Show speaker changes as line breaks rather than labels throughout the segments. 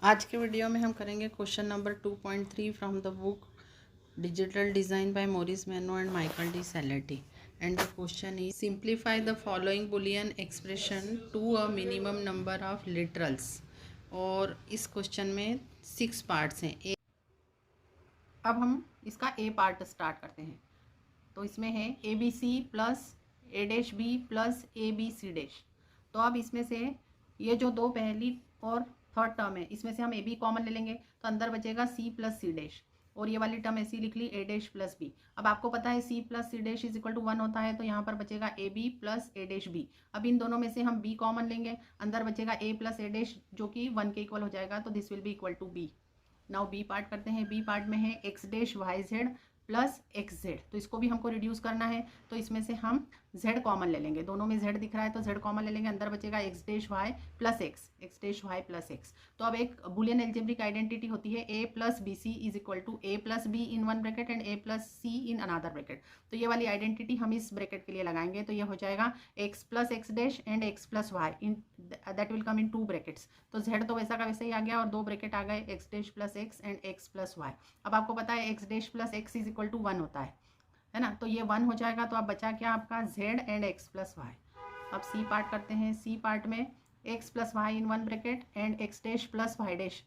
आज के वीडियो में हम करेंगे question number 2.3 from the book digital design by Morris Mano and Michael D Ciletti and the question is simplify the following boolean expression to a minimum number of literals. और इस question में 6 parts हैं। अब हम इसका ए part start करते हैं। तो इसमें है A B C plus A dash B plus A B C dash. तो अब इसमें से ये जो दो पहली और थर्ड टर्म है इसमें से हम ए बी कॉमन ले लेंगे तो अंदर बचेगा सी प्लस सी डैश, और ये वाली टर्म ऐसी लिख ली ए डैश प्लस बी। अब आपको पता है C plus C dash is equal to 1 होता है, तो यहाँ पर बचेगा A B plus A dash B. अब इन दोनों में से हम बी कॉमन लेंगे, अंदर बचेगा ए प्लस ए डैश जो कि 1 के इक्वल हो जाएगा, तो this will be equal to B. Now B part करते हैं। बी पार्ट में है X dash Y Z plus X Z, तो इसको भी हमको रिड्यूस करना है, तो इसमें से हम z कॉमन ले लेंगे। दोनों में z दिख रहा है तो z कॉमन ले लेंगे, अंदर बचेगा X dash Y plus X dash Y plus X. तो अब एक बुलियन एल्जेब्रिक आइडेंटिटी होती है a plus B C is equal to A plus B in one bracket and a plus C in another bracket. तो ये वाली identity हम इस ब्रैकेट के लिए लगाएंगे, तो ये हो जाएगा x plus X dash and x plus Y in that will come in 2 brackets. तो z तो वैसा का वैसे ही आ गया और 2 ब्रैकेट आ गए x dash plus X and x plus Y. अब आपको पता है x dash plus X is equal to 1 होता है ना, तो ये 1 हो जाएगा। तो अब बचा क्या आपका z and x plus Y. अब सी पार्ट करते हैं। सी पार्ट में x plus Y in one bracket and x dash plus Y dash.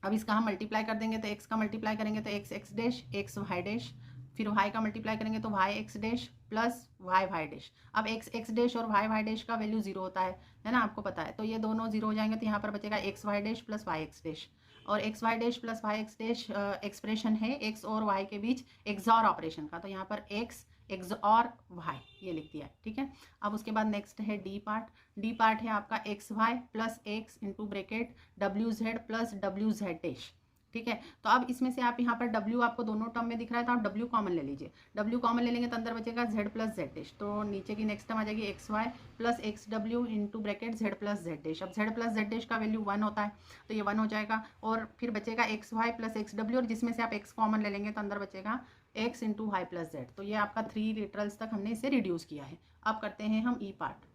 अब इसका हम मल्टीप्लाई कर देंगे, तो x का मल्टीप्लाई करेंगे तो x X dash x Y dash, फिर y का मल्टीप्लाई करेंगे तो y X dash plus Y Y dash. अब x एक्स डैश और y वाई डैश का वैल्यू 0 होता है ना, आपको पता है। तो ये दोनों 0 हो जाएंगे, तो यहाँ पर बचेगा x Y dash plus y x dash. और x y dash plus y x dash expression है एक्स और वाई के बीच एक्सऑर ऑपरेशन का, तो यहाँ पर एक्स और वाई ये लिख दिया है, ठीक है। अब उसके बाद नेक्स्ट है डी पार्ट। डी पार्ट है आपका X Y plus X into bracket W Z plus W Z dash, ठीक है। तो अब इसमें से आप यहाँ पर W आपको दोनों टर्म में दिख रहा है, तो आप W कॉमन ले लीजिए। W कॉमन ले लेंगे तो अंदर बचेगा Z प्लस जेड डैश, तो नीचे की नेक्स्ट टर्म आ जाएगी X Y plus X W into bracket Z plus Z dash. अब Z प्लस जेड डैश का वैल्यू 1 होता है, तो ये 1 हो जाएगा। और फिर बचेगा X Y plus X W, और जिसमें से आप x कॉमन ले लेंगे तो अंदर बचेगा x into Y plus Z. तो ये आपका 3 लिटरल्स तक हमने इसे रिड्यूस किया है। अब करते हैं हम ई पार्ट।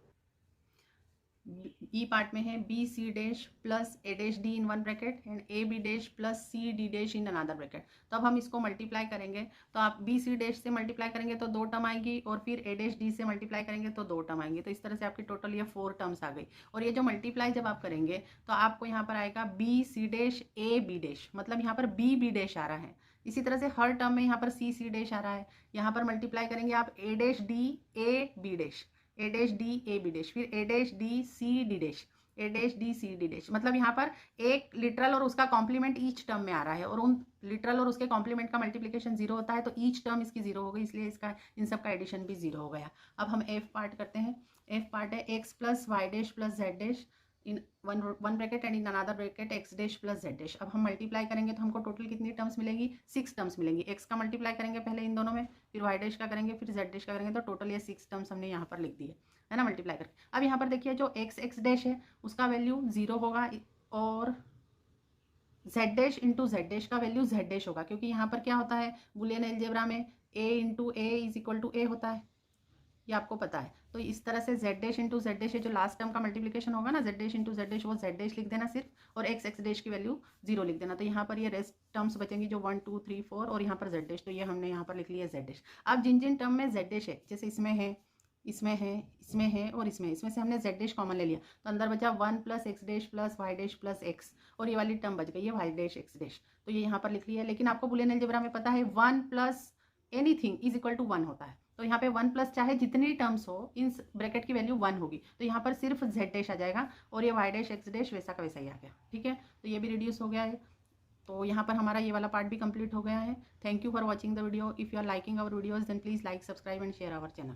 ई पार्ट में है B C dash plus A dash D in one bracket and A B dash plus C D dash in another bracket. तो अब हम इसको मल्टीप्लाई करेंगे, तो आप बी सी डैश से मल्टीप्लाई करेंगे तो 2 टर्म आएगी, और फिर ए डैश डी से मल्टीप्लाई करेंगे तो 2 टर्म आएंगी। तो इस तरह से आपकी टोटल ये 4 टर्म्स आ गई। और ये जो मल्टीप्लाई जब आप करेंगे तो आपको यहाँ पर आएगा B C dash A B dash, मतलब यहाँ पर बी बी डैश आ रहा है। इसी तरह से हर टर्म में यहाँ पर सी सी डैश आ रहा है। यहाँ पर मल्टीप्लाई करेंगे आप a dash d a B dash, a dash d a B dash, फिर ए dash d c D dash, a dash d c D dash. मतलब यहाँ पर एक लिटरल और उसका कॉम्प्लीमेंट ईच टर्म में आ रहा है, और उन लिटरल और उसके कॉम्प्लीमेंट का मल्टीप्लिकेशन 0 होता है, तो ईच टर्म इसकी 0 हो गई, इसलिए इसका इन सब का एडिशन भी 0 हो गया। अब हम एफ पार्ट करते हैं। एफ पार्ट है X plus Y dash plus Z dash in one bracket and in another bracket X dash plus Z dash. अब हम मल्टीप्लाई करेंगे तो हमको टोटल कितनी टर्म्स मिलेंगी? 6 टर्म्स मिलेंगी। एक्स का मल्टीप्लाई करेंगे पहले इन दोनों में, फिर वाई डैश का करेंगे, फिर जेड डैश का करेंगे, तो टोटल ये 6 टर्म्स हमने यहाँ पर लिख दी है ना, मल्टीप्लाई करके। अब यहाँ पर देखिए जो एक्स एक्स डैश है उसका वैल्यू 0 होगा, और Z dash into Z dash का वैल्यू जेड डैश होगा, क्योंकि यहाँ पर क्या होता है बुलियन अलजेब्रा में a into a is equal to a होता है, ये आपको पता है। तो इस तरह से Z dash into Z dash जो लास्ट टर्म का मल्टीप्लिकेशन होगा ना, Z dash into Z dash, वो जेड डैश लिख देना सिर्फ, और एक्स एक्स डैश की वैल्यू 0 लिख देना। तो यहाँ पर ये रेस्ट टर्म्स बचेंगी जो 1 2 3 4, और यहाँ पर जेड डैश, तो ये हमने यहाँ पर लिख लिया जेड डैश। अब जिन जिन टर्म में जेड डैश है, जैसे इसमें है, इसमें है, इसमें है और इसमें से हमने जेड डैश कॉमन ले लिया, तो अंदर बचा 1 plus X dash plus Y dash plus X, और ये वाली टर्म बच गई है वाई डैश एक्स डैश, तो ये यहाँ पर लिख लिया है। लेकिन आपको बुलियन अलजेब्रा में पता है 1 plus anything is equal to 1 होता है, तो यहाँ पे 1 प्लस चाहे जितनी टर्म्स हो इन ब्रैकेट की वैल्यू 1 होगी, तो यहाँ पर सिर्फ जेड डैश आ जाएगा, और ये वाई डैश एक्स डैश वैसा का वैसा ही आ गया, ठीक है। तो ये भी रिड्यूस हो गया है, तो यहाँ पर हमारा ये वाला पार्ट भी कंप्लीट हो गया है। Thank you for watching the video. If you are liking our videos then please like, subscribe and share our channel.